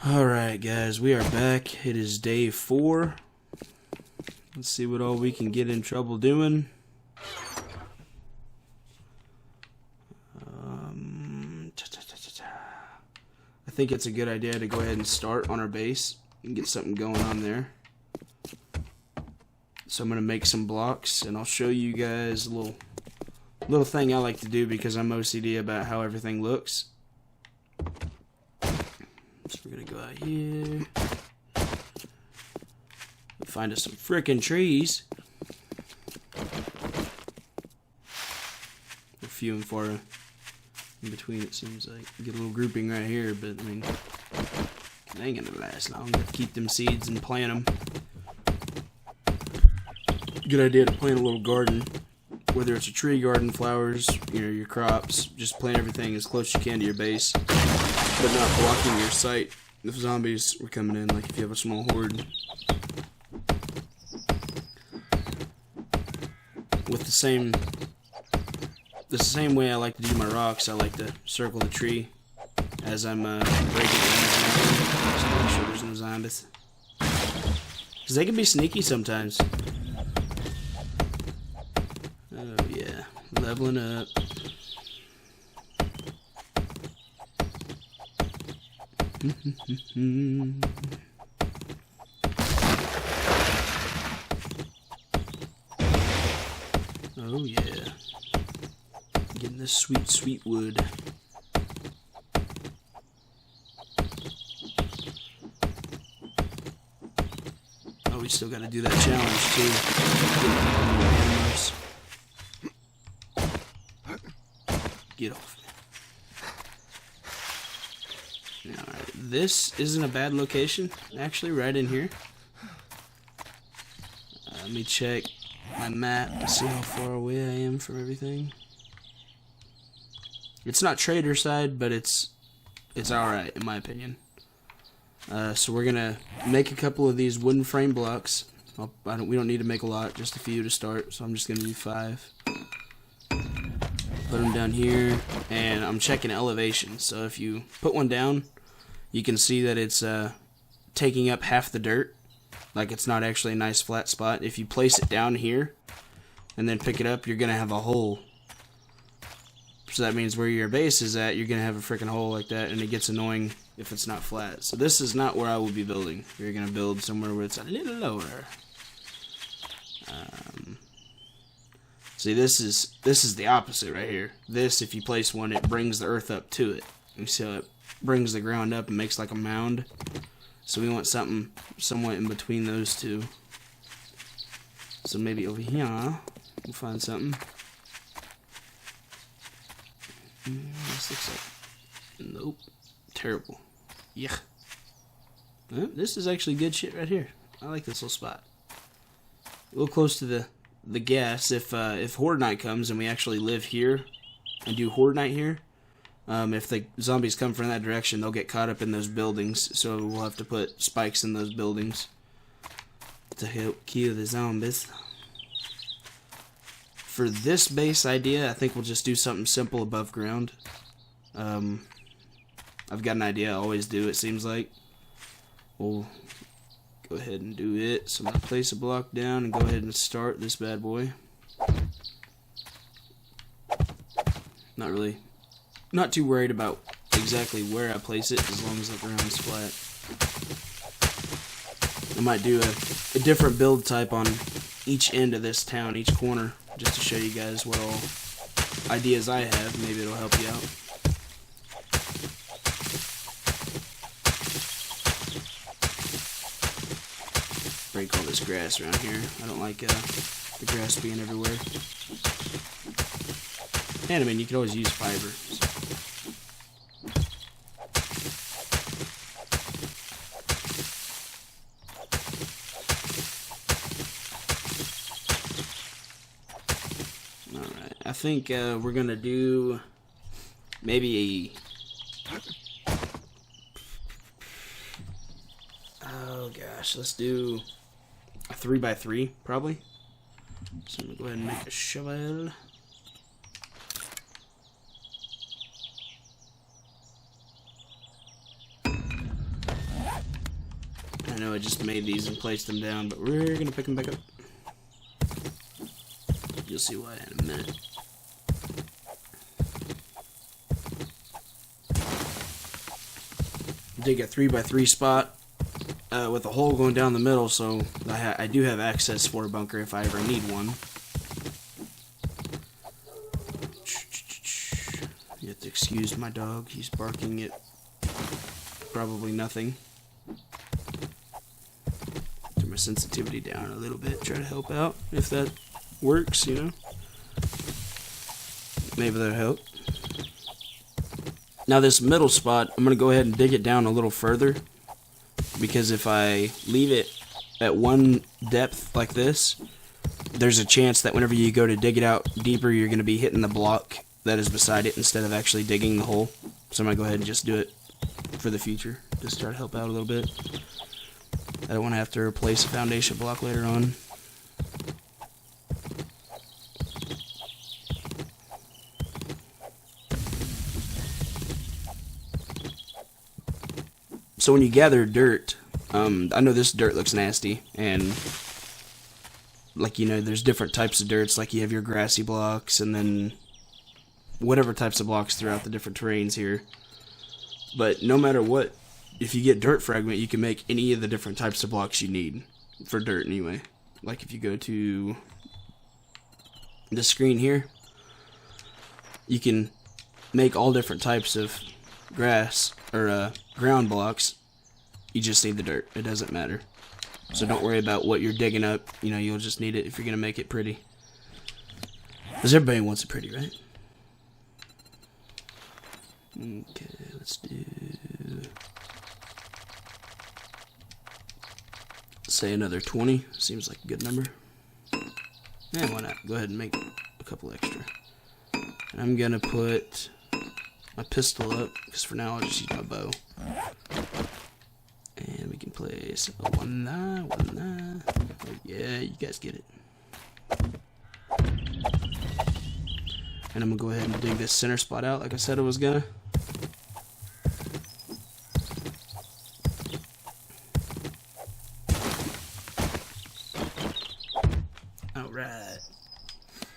Alright guys, we are back. It is day 4. Let's see what all we can get in trouble doing. I think it's a good idea to go ahead and start on our base and get something going on there. So I'm going to make some blocks and I'll show you guys a little thing I like to do because I'm OCD about how everything looks. So we're going to go out here. Find us some frickin' trees. They're few and far in between, it seems like. Get a little grouping right here, but I mean, it ain't gonna last long. Keep them seeds and plant them. Good idea to plant a little garden, whether it's a tree garden, flowers, you know, your crops. Just plant everything as close as you can to your base, but not blocking your sight if zombies were coming in, like if you have a small horde. With the same way I like to do my rocks, I like to circle the tree as I'm breaking it down, just to make sure there's no zombies. Because they can be sneaky sometimes. Oh yeah, leveling up. Oh yeah. Getting this sweet wood. Oh, we still gotta do that challenge too. Get off. Alright, this isn't a bad location, actually, right in here. Let me check my map and see how far away I am from everything. It's not trader side, but it's alright in my opinion. So we're gonna make a couple of these wooden frame blocks. We don't need to make a lot, just a few to start. So I'm just gonna do 5. Put them down here, and I'm checking elevation. So if you put one down, you can see that it's taking up half the dirt. Like it's not actually a nice flat spot. If you place it down here and then pick it up, you're gonna have a hole. So that means where your base is at, you're gonna have a freaking hole like that, and it gets annoying if it's not flat. So this is not where I will be building. You're gonna build somewhere where it's a little lower. See, this is the opposite right here. This, if you place one, it brings the earth up to it. You see how it brings the ground up and makes like a mound. So we want something somewhat in between those two. So maybe over here we'll find something. This looks like, nope, terrible. Yeah. This is actually good shit right here. I like this little spot. A little close to the gas. If Horde Night comes and we actually live here and do Horde Night here, if the zombies come from that direction, they'll get caught up in those buildings. So we'll have to put spikes in those buildings to help kill the zombies. For this base idea, I think we'll just do something simple above ground. I've got an idea. I always do, it seems like. We'll go ahead and do it. So I'm going to place a block down and go ahead and start this bad boy. Not too worried about exactly where I place it as long as the ground's flat. I might do a different build type on each end of this town, each corner, just to show you guys what all ideas I have. Maybe it'll help you out. Break all this grass around here. I don't like the grass being everywhere. And I mean, you can always use fiber. So. Alright, I think we're gonna do maybe oh gosh, let's do a 3x3 probably. So I'm gonna go ahead and make a shovel. know I just made these and placed them down, but we're gonna pick them back up. You'll see why in a minute. Dig a 3x3 spot with a hole going down the middle, so I do have access for a bunker if I ever need one. You have to excuse my dog, he's barking at probably nothing. Turn my sensitivity down a little bit, try to help out if that works, you know. Maybe that'll help. Now this middle spot, I'm going to go ahead and dig it down a little further, because if I leave it at one depth like this, there's a chance that whenever you go to dig it out deeper, you're going to be hitting the block that is beside it instead of actually digging the hole. So I'm going to go ahead and just do it for the future, just try to help out a little bit. I don't want to have to replace a foundation block later on. So when you gather dirt, I know this dirt looks nasty, and like, you know, there's different types of dirts, like you have your grassy blocks and then whatever types of blocks throughout the different terrains here. But no matter what, if you get dirt fragment, you can make any of the different types of blocks you need for dirt anyway. Like if you go to the screen here, you can make all different types of grass or ground blocks. You just need the dirt. It doesn't matter. So don't worry about what you're digging up. You know, you'll just need it if you're going to make it pretty. Because everybody wants it pretty, right? Okay, let's do... say another 20. Seems like a good number. Yeah, why not? Go ahead and make a couple extra. And I'm going to put my pistol up, because for now I'll just use my bow. And we can place a 1 9, 1 9. Oh yeah, you guys get it. And I'm gonna go ahead and dig this center spot out like I said I was gonna. Alright.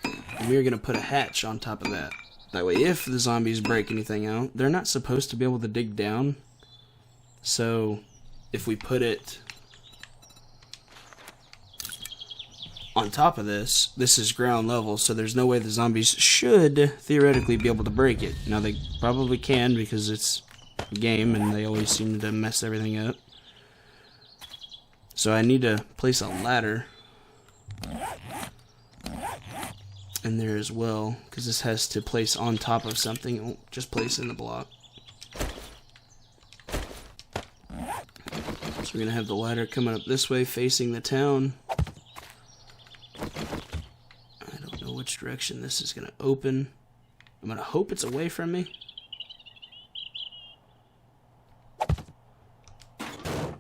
And we're gonna put a hatch on top of that. That way if the zombies break anything out, they're not supposed to be able to dig down. So if we put it on top of this, this is ground level, so there's no way the zombies should theoretically be able to break it. Now they probably can because it's a game and they always seem to mess everything up. So I need to place a ladder in there as well, because this has to place on top of something. It won't just place in the block. So we're going to have the ladder coming up this way facing the town. I don't know which direction this is going to open. I'm going to hope it's away from me.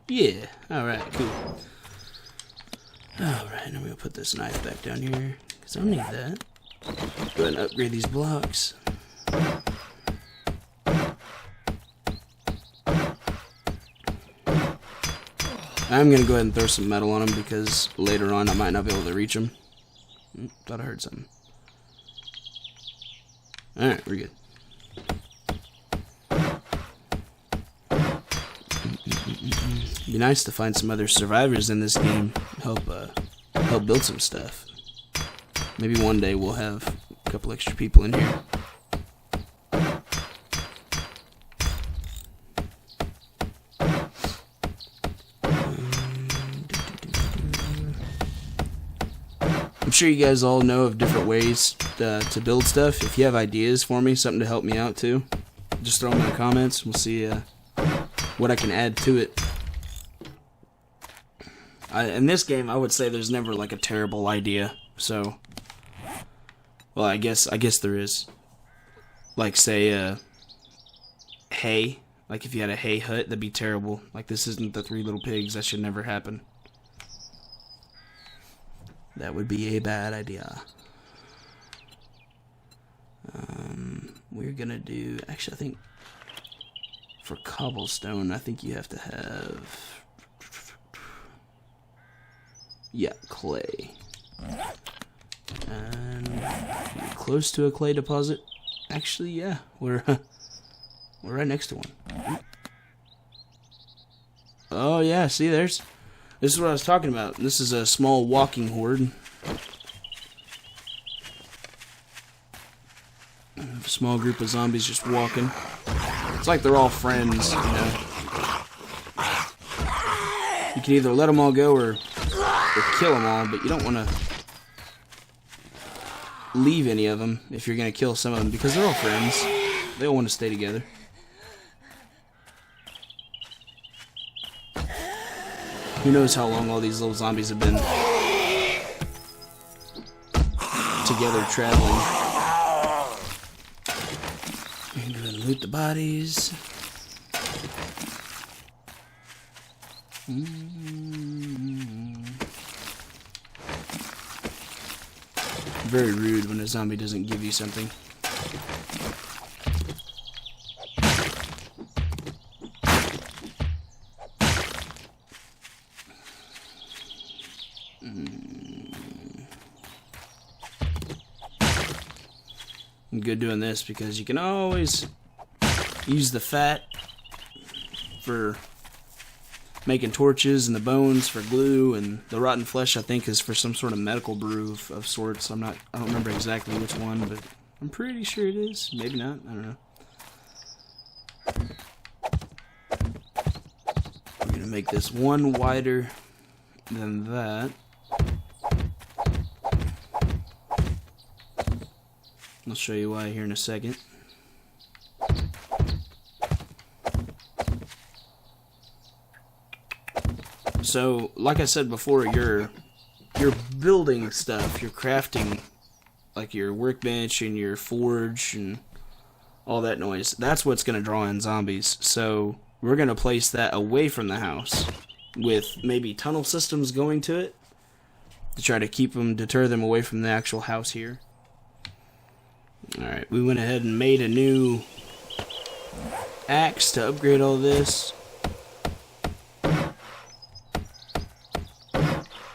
Yeah, alright, cool. Alright, now I'm going to put this knife back down here, because I don't need that. Go ahead and upgrade these blocks. I'm going to go ahead and throw some metal on them because later on I might not be able to reach them. Thought I heard something. Alright, we're good. It'd be nice to find some other survivors in this game. Help build some stuff. Maybe one day we'll have a couple extra people in here. I'm sure you guys all know of different ways to build stuff. If you have ideas for me, something to help me out too, just throw them in the comments. We'll see what I can add to it. In this game, I would say there's never like a terrible idea. So, well, I guess there is. Like say hay. Like if you had a hay hut, that'd be terrible. Like this isn't the Three Little Pigs. That should never happen. That would be a bad idea. We're gonna do, actually I think for cobblestone, I think you have to have Yeah, clay. And close to a clay deposit. Actually, yeah, we're right next to one. Oh yeah, see, this is what I was talking about. This is a small walking horde. A small group of zombies just walking. It's like they're all friends, you know. You can either let them all go or kill them all, but you don't want to leave any of them if you're going to kill some of them, because they're all friends. They all want to stay together. Who knows how long all these little zombies have been together traveling. And go ahead and loot the bodies. Very rude when a zombie doesn't give you something. I'm good doing this because you can always use the fat for making torches, and the bones for glue, and the rotten flesh I think is for some sort of medical brew of sorts. I don't remember exactly which one, but I'm pretty sure it is. Maybe not. I don't know. I'm gonna make this one wider than that. I'll show you why here in a second. So, like I said before, you're building stuff, you're crafting, like your workbench and your forge and all that noise. That's what's going to draw in zombies. So, we're going to place that away from the house with maybe tunnel systems going to it to try to deter them away from the actual house here. Alright, we went ahead and made a new axe to upgrade all this.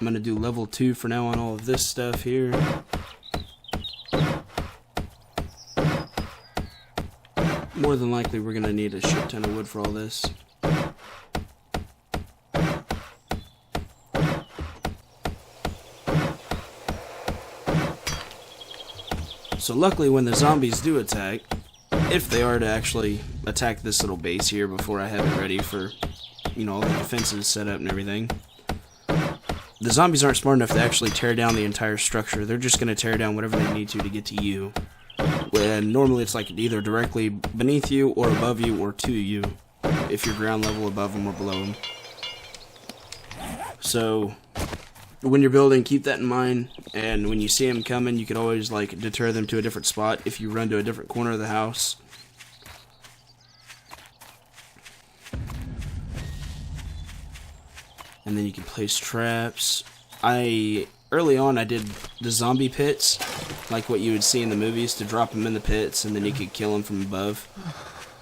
I'm going to do level 2 for now on all of this stuff here. More than likely we're going to need a shit ton of wood for all this. So luckily when the zombies do attack, if they are to actually attack this little base here before I have it ready for, you know, all the defenses set up and everything, the zombies aren't smart enough to actually tear down the entire structure. They're just going to tear down whatever they need to get to you. And normally it's like either directly beneath you or above you or to you, if you're ground level above them or below them. So when you're building, keep that in mind, and when you see them coming, you can always like deter them to a different spot if you run to a different corner of the house. And then you can place traps. Early on I did the zombie pits, like what you would see in the movies, to drop them in the pits and then you could kill them from above.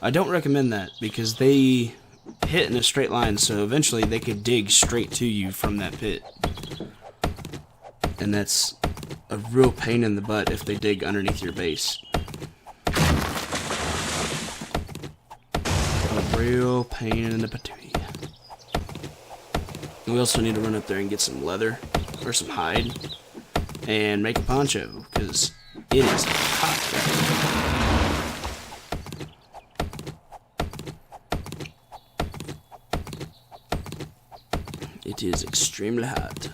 I don't recommend that because they hit in a straight line, so eventually they could dig straight to you from that pit. And that's a real pain in the butt if they dig underneath your base. A real pain in the patootie. We also need to run up there and get some leather, or some hide, and make a poncho, because it is hot right now. It is extremely hot.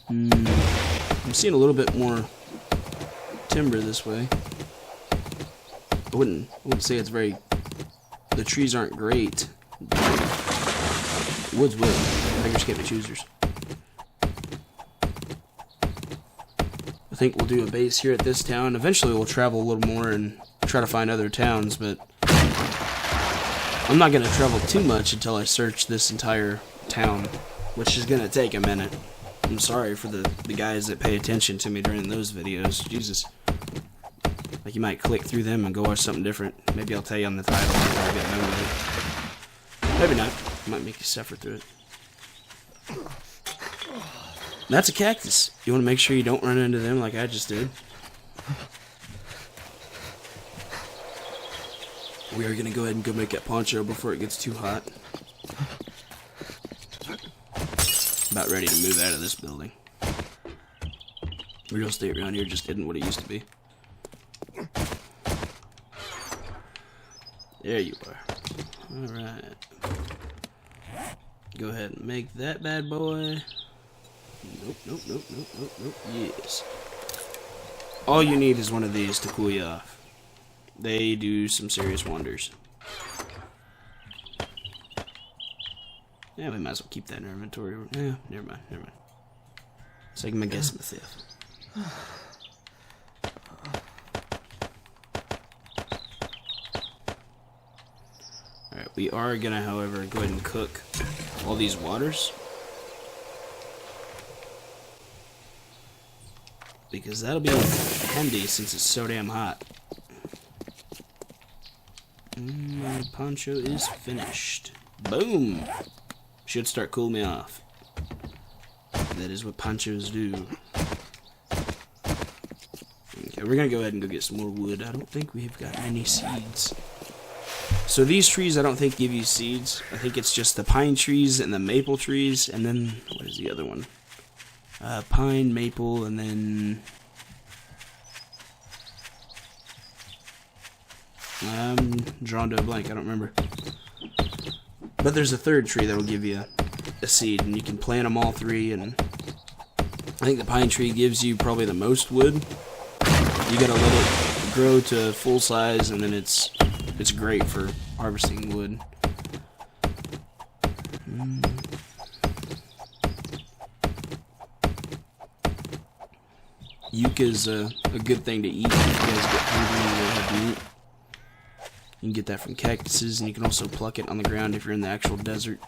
I'm seeing a little bit more timber this way. I wouldn't say it's very... The trees aren't great. Wood's wood. Beggars can't be choosers. I think we'll do a base here at this town. Eventually we'll travel a little more and try to find other towns, but I'm not going to travel too much until I search this entire town, which is going to take a minute. I'm sorry for the guys that pay attention to me during those videos. Jesus. Like, you might click through them and go watch something different. Maybe I'll tell you on the title after I get done with Maybe not. Might make you suffer through it. That's a cactus. You want to make sure you don't run into them like I just did. We are going to go ahead and go make that poncho before it gets too hot. About ready to move out of this building. Real estate around here just isn't what it used to be. There you are. Alright. Go ahead and make that bad boy. Nope. Yes. All you need is one of these to cool you off. They do some serious wonders. Yeah, we might as well keep that in our inventory. Yeah, never mind. So I can guess myself. Alright, we are gonna, however, go ahead and cook all these waters. Because that'll be handy since it's so damn hot. My poncho is finished. Boom! Should start cooling me off. That is what ponchos do. Okay, we're gonna go ahead and go get some more wood. I don't think we've got any seeds. So these trees I don't think give you seeds. I think it's just the pine trees and the maple trees, and then, what is the other one? Pine, maple, and then... I'm drawn to a blank, I don't remember. But there's a third tree that will give you a seed, and you can plant them all three, and I think the pine tree gives you probably the most wood. You gotta let it grow to full size, and then it's great for harvesting wood. Yucca's a good thing to eat if you guys get hungry and you don't have to eat. You can get that from cactuses, and you can also pluck it on the ground if you're in the actual desert.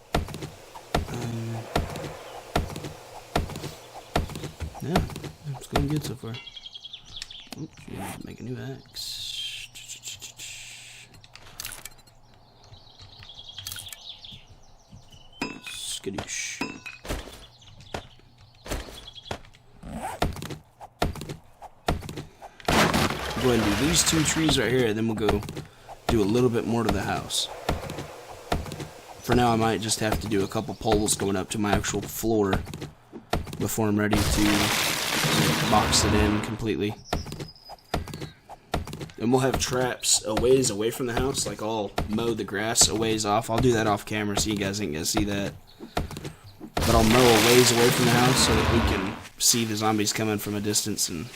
Yeah, it's going good so far. Oops, you have to make a new axe. Skadoosh. Go ahead and do these two trees right here, and then we'll go do a little bit more to the house. For now, I might just have to do a couple poles going up to my actual floor before I'm ready to box it in completely. And we'll have traps a ways away from the house, like I'll mow the grass a ways off. I'll do that off camera so you guys ain't gonna see that. But I'll mow a ways away from the house so that we can see the zombies coming from a distance and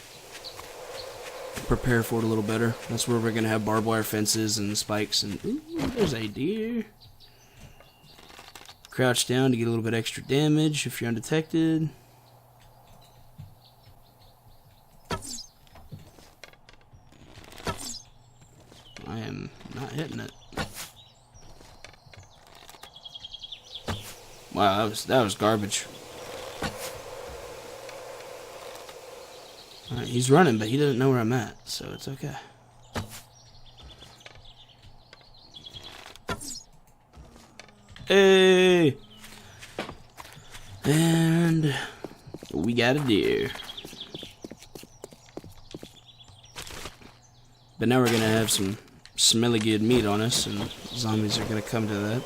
prepare for it a little better. That's where we're gonna have barbed wire fences and spikes and ooh, there's a deer. Crouch down to get a little bit extra damage if you're undetected. I am not hitting it. Wow, that was garbage. Alright, he's running, but he doesn't know where I'm at, so it's okay. Hey! And we got a deer. But now we're gonna have some smelly good meat on us, and zombies are gonna come to that.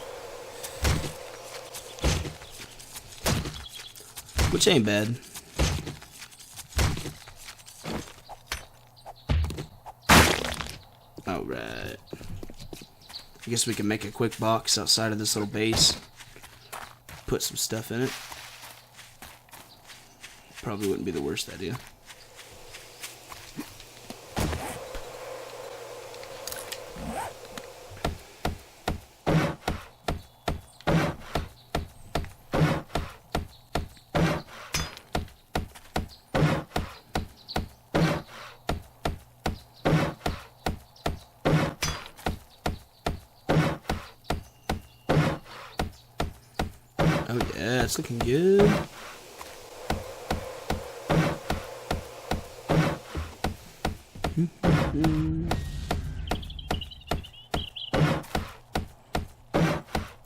Which ain't bad. Alright. I guess we can make a quick box outside of this little base. Put some stuff in it. Probably wouldn't be the worst idea. Oh yeah, it's looking good.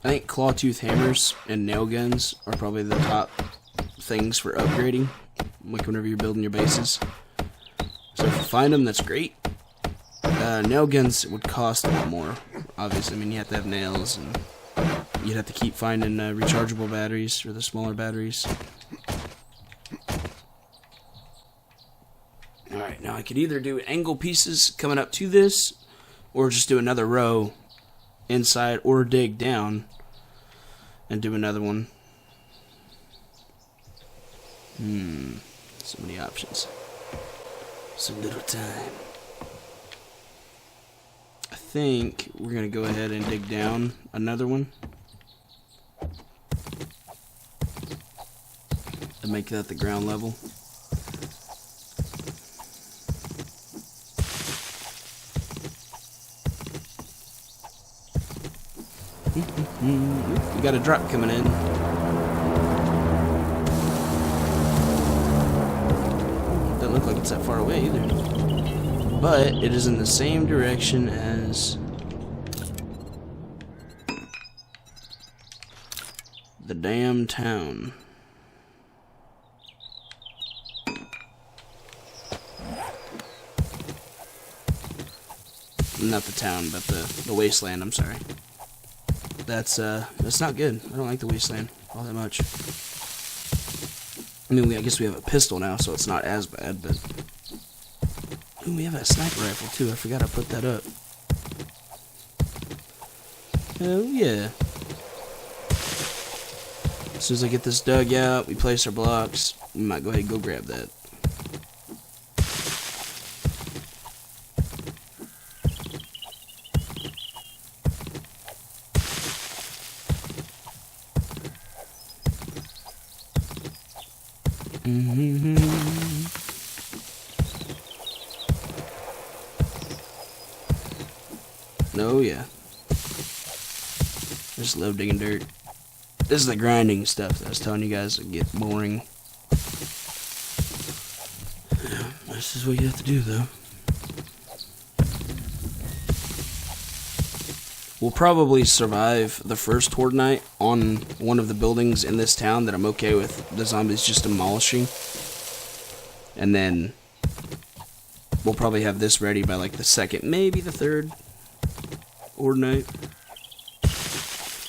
I think claw tooth hammers and nail guns are probably the top things for upgrading, like whenever you're building your bases. So if you find them, that's great. Nail guns would cost a lot more, obviously. I mean, you have to have nails, and you'd have to keep finding rechargeable batteries for the smaller batteries. Alright, now I could either do angle pieces coming up to this, or just do another row inside, or dig down and do another one. So many options. So little time. I think we're going to go ahead and dig down another one. And make that the ground level. We got a drop coming in. Doesn't look like it's that far away either. But it is in the same direction as the damn town. Not the town, but the wasteland, I'm sorry. That's not good. I don't like the wasteland all that much. I mean, I guess we have a pistol now, so it's not as bad, but... Ooh, we have a sniper rifle, too. I forgot I put that up. Oh, yeah. As soon as I get this dug out, we place our blocks, we might go ahead and go grab that. Oh yeah. I just love digging dirt. This is the grinding stuff that I was telling you guys would get boring. Yeah, this is what you have to do though. We'll probably survive the first horde night on one of the buildings in this town that I'm okay with the zombies just demolishing. And then we'll probably have this ready by like the second, maybe the third horde night.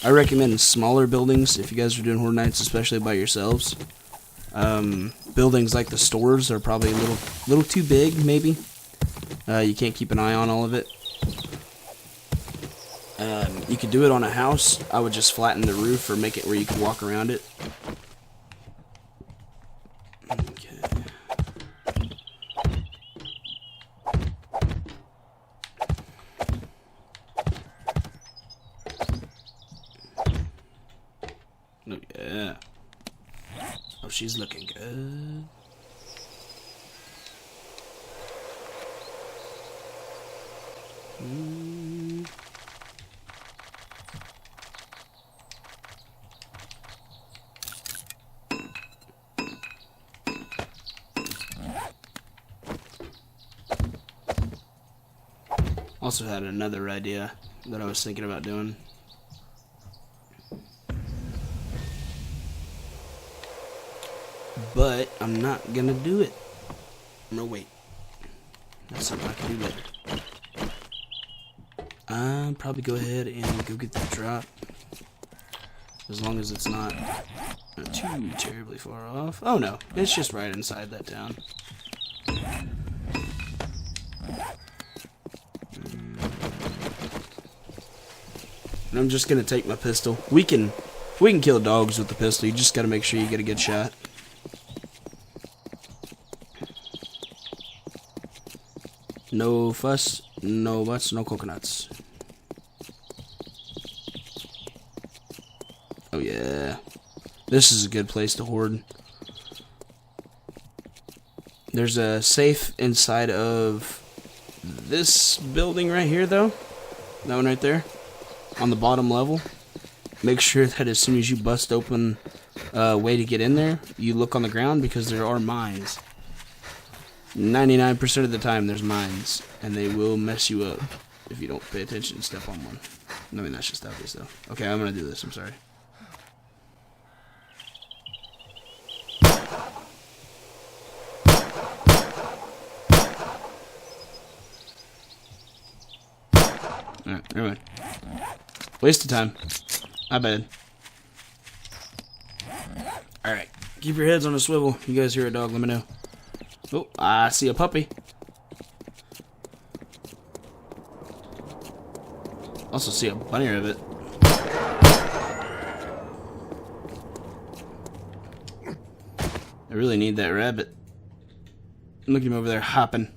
I recommend smaller buildings if you guys are doing horde nights, especially by yourselves. Buildings like the stores are probably a little too big, maybe. You can't keep an eye on all of it. You could do it on a house. I would just flatten the roof or make it where you can walk around it. Okay. Oh, yeah. Oh, she's looking good. Also had another idea that I was thinking about doing. But I'm not gonna do it. I'm gonna wait. That's something I can do later. I'll probably go ahead and go get that drop. As long as it's not too terribly far off. Oh no, it's just right inside that town. And I'm just gonna take my pistol. We can kill dogs with the pistol. You just gotta make sure you get a good shot. No fuss, no butts, no coconuts. Oh yeah. This is a good place to hoard. There's a safe inside of this building right here though. That one right there. On the bottom level. Make sure that as soon as you bust open a way to get in there, you look on the ground because there are mines. 99% of the time there's mines, and they will mess you up if you don't pay attention and step on one. I mean, that's just obvious, though. Okay, I'm gonna do this. I'm sorry. Alright, never mind. Waste of time. My bad. Alright, keep your heads on a swivel. You guys hear a dog, let me know. Oh, I see a puppy. Also see a bunny rabbit. I really need that rabbit. Look at him over there hopping.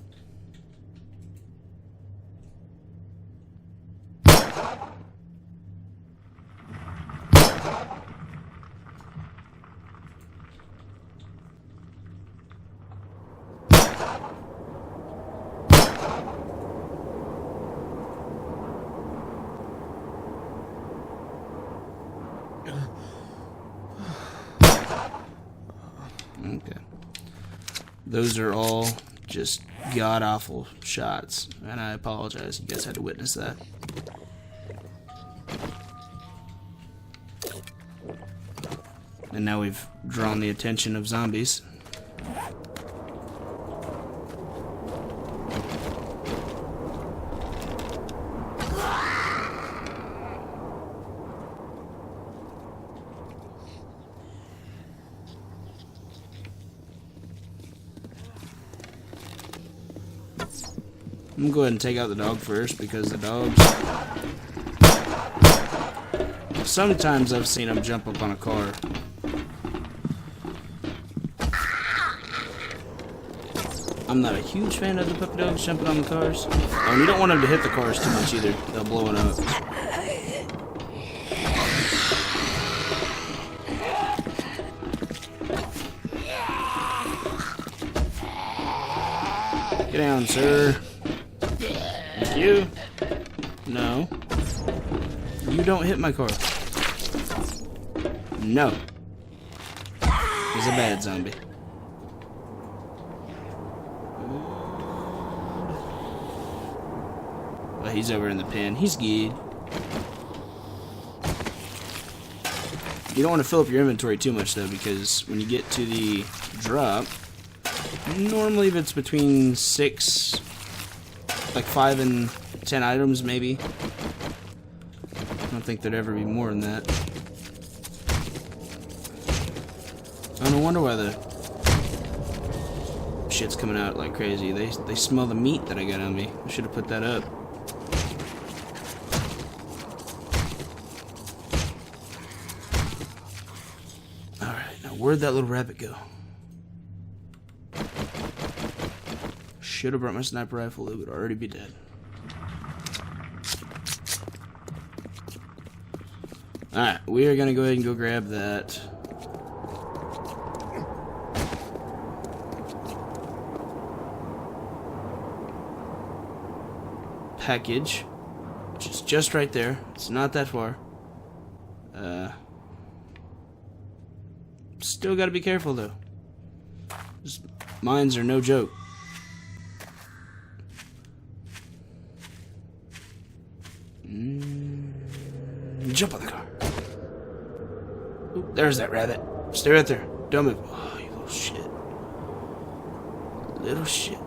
Okay. Those are all just god-awful shots, and I apologize. You guys had to witness that. And now we've drawn the attention of zombies. I'm gonna go ahead and take out the dog first, because the dogs... Sometimes I've seen them jump up on a car. I'm not a huge fan of the puppy dogs jumping on the cars. And you don't want them to hit the cars too much either. They'll blow it up. Get down, sir. Thank you. No. You don't hit my car. No. He's a bad zombie. Well, he's over in the pen. He's good. You don't want to fill up your inventory too much, though, because when you get to the drop, normally if it's between 6, like 5 and 10 items, maybe. I don't think there'd ever be more than that. I don't wonder why the shit's coming out like crazy. They smell the meat that I got on me. I should have put that up. Alright, now where'd that little rabbit go? Should have brought my sniper rifle. It would already be dead. Alright, we are gonna go ahead and go grab that package, which is just right there. It's not that far. Still gotta be careful though. Mines are no joke. Jump on the car. Ooh, there's that rabbit. Stay right there. Don't move. Oh, you little shit. Little shit.